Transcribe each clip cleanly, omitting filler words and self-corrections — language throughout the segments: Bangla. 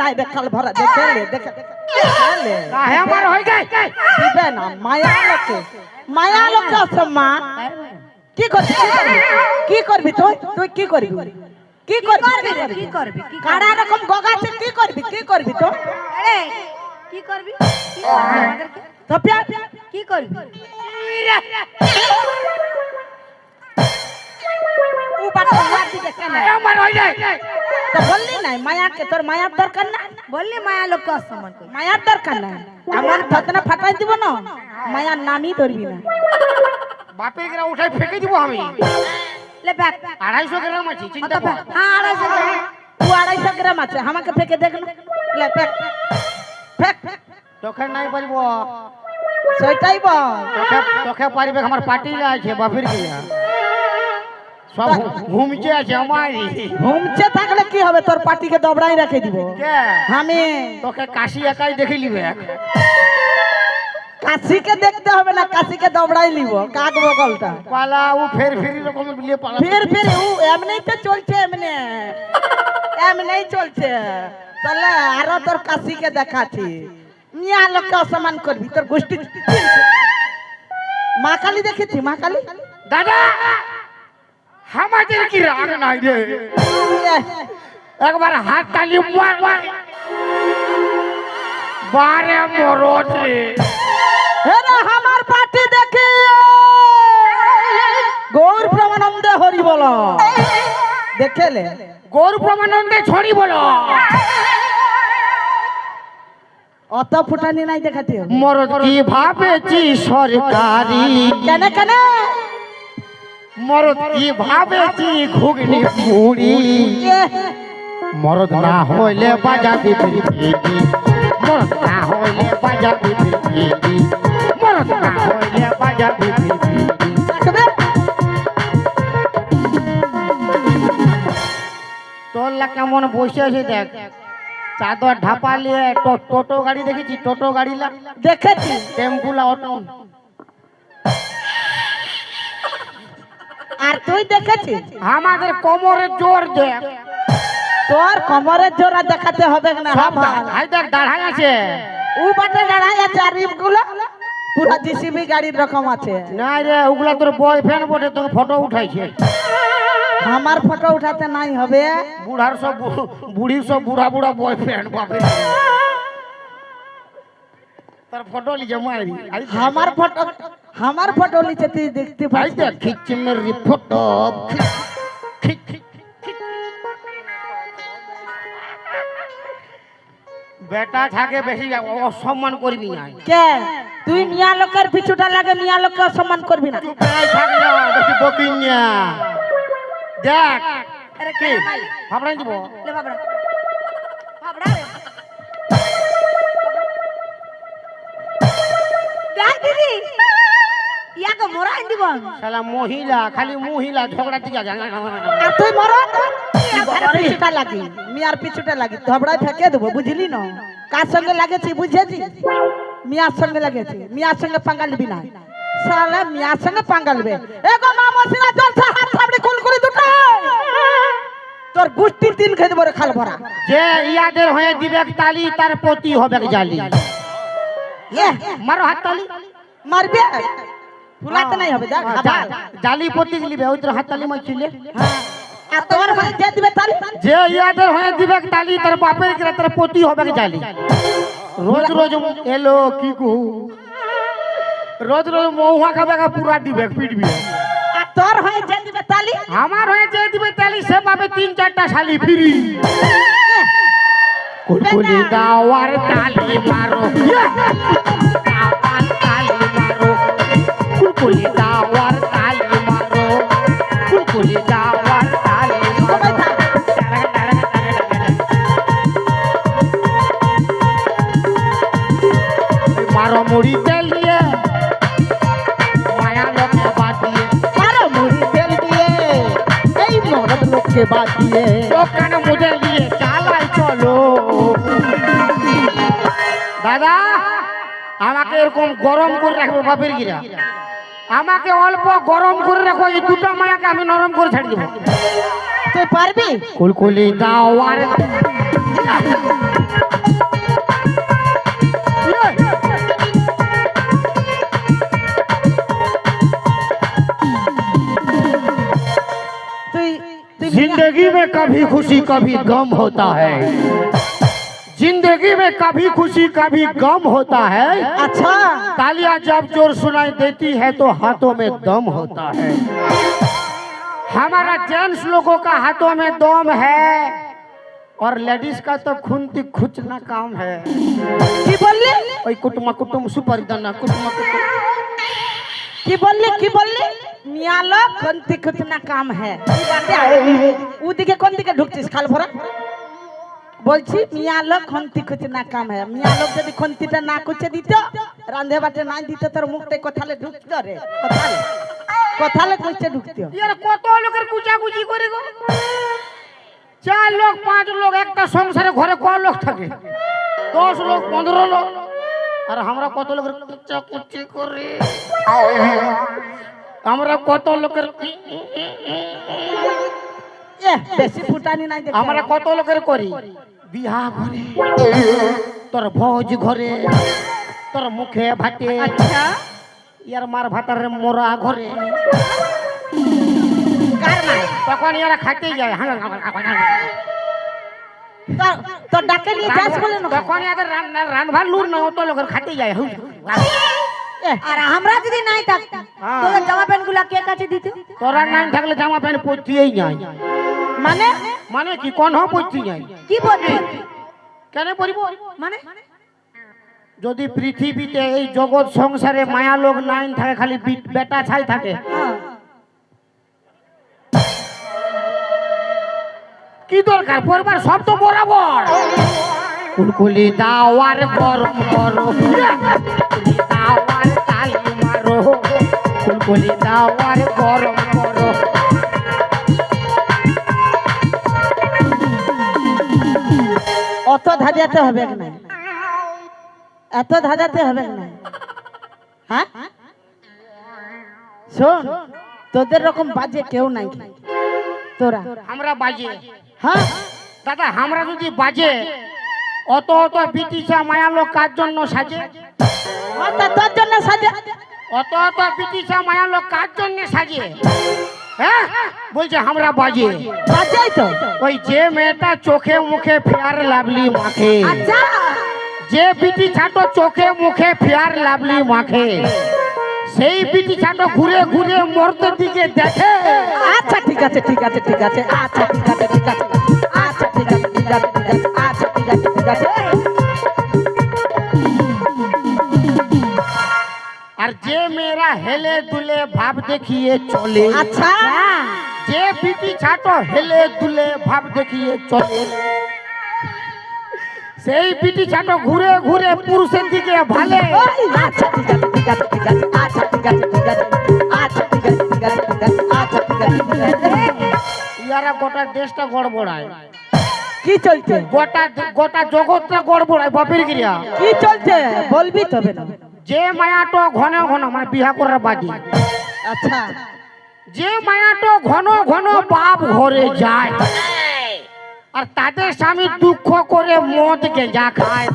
নাই দেখাল ভরা দেখে লে দেখে লে কাহে আমার হই গই দিবে না মায়া লোকে অসম্মান কি করবি কি করবি তুই কি করবি কি করবি কাড়া রকম গগাছে কি করবি তো আরে কি করবি তো প্যার কি করবি ও বাটা মাটি দেখে না আমার হই গই তো বললি না মায়াকে তোর মায়ার দরকার না বললি মায়া লোককে অসম্মান করবি মায়ার দরকার না আমার থতনা ফাটাই দিব না মায়ার নামই ধরবি না বাপের গ্রা উঠাই ফেকে দিব আমি লে ব্যাগ 250 গ্রাম আছে চিন্তা কর হ্যাঁ 250 গ্রাম ও 250 গ্রাম আছে আমাকে ফেকে দেখ না লে ফেক ফেক তোকে নাই পারবো সেটাই বল তোকে পারবে আমার পাটিলা আছে বাপের গ্রা সব ঘুমছে আছে আমারই ঘুমছে থাকলে কি হবে তোর পাটিকে দবড়াই রেখে দিব কে আমি তোকে কাশি একাই দেখে লিবে কাশিকে দেখতে হবে না কাশিকে দবড়াই লিব কাক বগলটা পালা ও ফের ফেরি রকম বিয়ে পালা ফের ও এমনি তো চলছে এমনি চলছে তাহলে আরো তোর কাশিকে দেখাচ্ছি মিয়া লোককে অসম্মান করবি তোর গোষ্ঠী মা কালী দেখেছি মা কালী দাদা আমাদের কি রাগ নাই রে একবার হাত তালি মার বারে মরদ রে হেরে আমার পার্টি দেখি গৌর প্রমানন্দে হরি বল দেখেলে গৌর প্রমানন্দে ছড়ি বলো অত ফুটানি নাই দেখাতে হবে মরদ কি ভাবেছি সরকারি কেন মরদ কি ভাবেছি ঘুগনি পুরি মরদ না হইলে বাজাবি বিরতি মরদ না হইলে বাজাবি বিরতি মরদ না হইলে বাজাবি বিরতি তোলা কেমন বসে আছে দেখ চাদর ঢাপা নিয়ে টোটো গাড়ি দেখেছি টোটো গাড়ি দেখেছি টেম্পুলা অটো আর তুই দেখেছিস আমাদের কোমরে জোর দেখ তোর কোমরের জোড়া দেখাতে হবে না সব হাই দেখ দাঁড়াই আছে ও বাটে দাঁড়াই আছে আর ইপগুলো পুরো জিসিবি গাড়ির রকম আছে না রে ওগুলা তোর বয়ফ্রেন্ড বটে তোকে ফটো উঠাইছে আমার ফটো উঠাতে নাই হবে বুড়ার সব বুড়ির সব বুড়া বুড়া বয়ফ্রেন্ড বাপে তোর ফটো লিজে মারি আমার ফটো নিচে তুই দেখতে ভাই পাচ্ছিস দেখ খিচ্ছে মেরি ফটো বেটা থাকে বেশি অসম্মান করবি না কে তুই মিয়া লোকের পিছুটা লাগে মিয়া লোককে অসম্মান করবি না তুই প্রায় থাক না বেশি বকিন না দেখ আরে কি কে ভাই ভাবড়াই দিব লে বাবড়া রে দেখ দিদি ইয়াকে মোরাই দিব শালা মহিলা খালি মহিলা ঝগড়া দিকে আর তুই মরো পিছুটা লাগি মিয়ার পিছুটা লাগি ধবড়ায় ফেঁকে দেবো বুঝলি না কার সঙ্গে লাগেছি বুঝেছি মিয়ার সঙ্গে লাগেছি মিয়ার সঙ্গে পাঙ্গা লিবি না সালা মিয়ার সঙ্গে পাঙ্গা লিবে এগো মা মসিনা চলছে হাত থাবড়ি কুলকুলি দুটো তোর গুষ্টির দিন খেয়ে দেবো রে খাল ভরা যে ইয়াদের হয়ে দিবে তালি তার প্রতি হবে জালি মারো হাত তালি মারবে ফুলাতে নাই হবে দেখ খাবার জালি প্রতি লিবে ওই তোর হাত তালি মারছিলে আর তোর হয়ে যে দিবে তালি যে ইয়াদের হয়ে দিবে তালি তার বাপের কিরা তার প্রতি হবে জালি রোজ রোজ এলো কি কু রোজ রোজ মহুয়া খাবে পুরা দিবে পিটবি আর তোর হয়ে যে দিবে তালি আমার হয়ে যে দিবে তালি সে পাবে 3-4টা শালি ফ্রি কুলকুলি দাওয়ার তালি মারো দাওয়ার তালি মারো কুলকুলি দাওয়ার তালি মারো কুলকুলি দাওয়ার তালি মারো মুড়ি তেলিয়ে মায়া লোকে বাদিয়ে মারো মুড়ি তেল দিয়ে এই মরদ লোককে বাদ দিয়ে দোকানে মুড়ে নিয়ে চালাই চলো দাদা আমাকে এরকম গরম করে রাখবে বাপের গিরা আমাকে অল্প গরম করে রাখো এই দুটো মায়াকে আমি নরম করে ছেড়ে দেবো তুই পারবি কুলকুলি দাও আর कभी खुशी कभी गम होता है, जिंदगी में कभी खुशी कभी गम होता है। अच्छा तालियां जब जोर सुनाई देती है तो हाथों में दम होता है। हमारा जेंट्स लोगों का हाथों में दम है और लेडीज का तो खुनती खुचना काम है। की बोलले ওই কুটুমা কুটুম সুপারিদানা কুটুমা কুটুম কি বললে মিয়া লোক কোনটি কুতনা কাম है ওদিকে কোন দিকে ঢুকছিস খাল ভরা বলছি মিয়া লোক কোনটি কুতনা কাম है মিয়া লোক যদি কোনটিটা না কুচে দিত রান্ধে বাটে না দিত তোর মুখতে কোথালে ঢুকতো রে কোথালে কুচে ঢুকতো ইয়ার কত লোকের কুচাকুচি করে গো 4 লোক 5 লোক একটা সংসারে ঘরে কত লোক থাকে 10 লোক 15 লোক আর আমরা কত লোকের কুচাকুচি করে আমরা কত লোকের বেশি ফুটানি নাই দেখে আমরা কত লোকের করি বিয়া ঘরে তোর ভোজ ঘরে তোর মুখে ভাতে আচ্ছা ইয়ার মার ভাতারে মোরা ঘরে কার নাই তখন ইয়ারা খাইতে যায় তো ডাকে নিয়ে যাস বলে না তখন ইয়াদের রান্নার লুর না অত লোকের খাইতে যায় আর আমরা যদি নাই থাকতাম হ্যাঁ। তোদের জামা প্যান্ট গুলা কে কাছে দিত? তোরা নাই থাকলে জামা প্যান্ট পরতেই নাই মানে মানে কি কোন পরতে যায় কি বলবি কেন পরিব মানে যদি পৃথিবীতে এই জগৎ সংসারে মায়া লোক নাই থাকে খালি বেটা ছাই থাকে হ্যাঁ। কি দরকার পরিবার সব তো বরাবর কুলকুলি দাওয়ার গরম করো কুলকুলি দাওয়ার তালি মারো কুলকুলি দাওয়ার গরম করো অত ধাজাতে হবে না এত ধাজাতে হবে না হ্যাঁ শোন তোদের রকম বাজে কেউ নাই তোরা আমরা বাজে হ্যাঁ দাদা আমরা যদি বাজে অত অত বিটিসা মায়া লোক কার জন্য সাজে তা তোর জন্য সাজে অত অত বিটিসা মায়া লোক কার জন্য সাজে হ্যাঁ বলছে আমরা বাজে বাজেই তো ওই যে মেয়েটা চোখে মুখে ফেয়ার লাভলি মাখে আচ্ছা যে বিটি ছাটো চোখে মুখে ফেয়ার লাভলি মাখে সেই বিটি ছাটো ঘুরে ঘুরে মর্তের দিকে দেখে আচ্ছা ঠিক আছে ঠিক আছে ঠিক আছে আচ্ছা ঠিক আছে ঠিক আছে আচ্ছা ঠিক আছে ঠিক আছে ঠিক আছে আচ্ছা ঠিক আছে ঠিক আছে আর যে মেয়েরা হেলে দুলে ভাব দেখিয়ে চলে আচ্ছা যে বিটি ছাটো হেলে দুলে ভাব দেখিয়ে চলে সেই বিটি ছাটো ঘুরে ঘুরে পুরুষের দিকে ভালে ওই, আচ্ছা ঠিক আছে ঠিক আছে ঠিক আছে আচ্ছা ঠিক আছে ঠিক আছে আচ্ছা ঠিক আছে ঠিক আছে ঠিক আছে আচ্ছা ঠিক আছে ঠিক আছে ইয়ারা গোটা দেশটা গড়বড়ায় কি চলছে গোটা গোটা জগৎটা গড়বড়ায় বাপের গিরিয়া কি চলছে বলবি তবে না যে মায়াটো ঘন ঘন মানে বিহা করার বাদী আচ্ছা যে মায়াটো ঘন ঘন বাপ ঘরে যায় আর তাদের স্বামী দুঃখ করে মদ গেঁজা খায়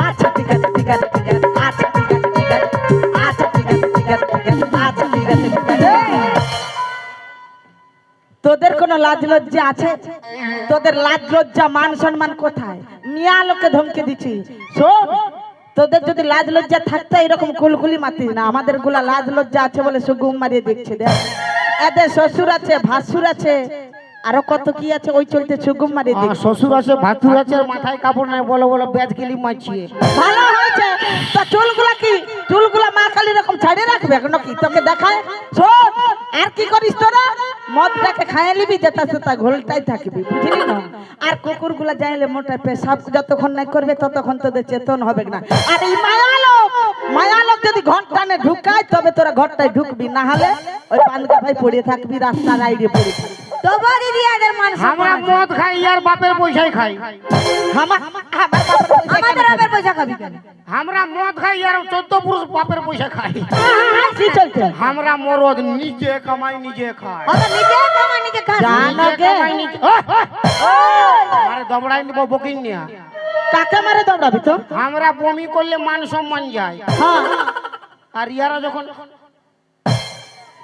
আচ্ছা ঠিক আছে ঠিক আছে ঠিক আছে আচ্ছা ঠিক আছে ঠিক আছে আচ্ছা ঠিক আছে ঠিক আছে ঠিক আছে আচ্ছা ঠিক আছে ঠিক আছে তোদের কোনো লাজ লজ্জা আছে তোদের লাজ লজ্জা মান সম্মান কোথায় মিয়া লোকে ধমকে দিচ্ছি শোন তোদের যদি লাজ লজ্জা থাকতো এরকম কুলকুলি মাতিস না আমাদের গুলা লাজ লজ্জা আছে বলে সুগুম মারিয়ে দেখছে দেখ এদের শ্বশুর আছে ভাসুর আছে আরো কত কি আছে ওই চলতে সুগুম মারিয়ে দেখছে শ্বশুর আছে ভাতুর আছে আর মাথায় কাপড় নাই বলো বলো ব্যাজ গেলি মাছিয়ে ভালো হয়েছে তো চুলগুলা কি চুলগুলা মা কালী রকম ছাড়ে রাখবে নাকি তোকে দেখায় শোন আর কি করিস তোরা মদটাকে খাইয়ে নিবি যেটা সেটা ঘোলটাই থাকবি বুঝলি না আর কুকুরগুলা যাইলে মোটা পেশাব যতক্ষণ নাই করবে ততক্ষণ তোদের চেতন হবে না আর এই মায়ালোক যদি ঘরটানে ঢুকায় তবে তোরা ঘরটায় ঢুকবি না হলে ওই পানগা ভাই পড়ে থাকবি রাস্তার আইডে পড়ে থাকবি তবু দিদি এদের মান আমরা মদ খাই ইয়ার বাপের পয়সাই খাই আমাদের আবার পয়সা খাবি কেন? আমরা মদ খাই ইয়ার 14 পুরুষ বাপের পয়সা খাই কি চলছে আমরা মরদ নিজে কামাই নিজে খাই ও তো নিজে কামাই নিজে খাস জানো কে আরে দবড়াই নিব বকিং নিয়া কাকে মারে দৌড়াবি তো আমরা বমি করলে মান সম্মান যায় হ্যাঁ আর ইয়ারা যখন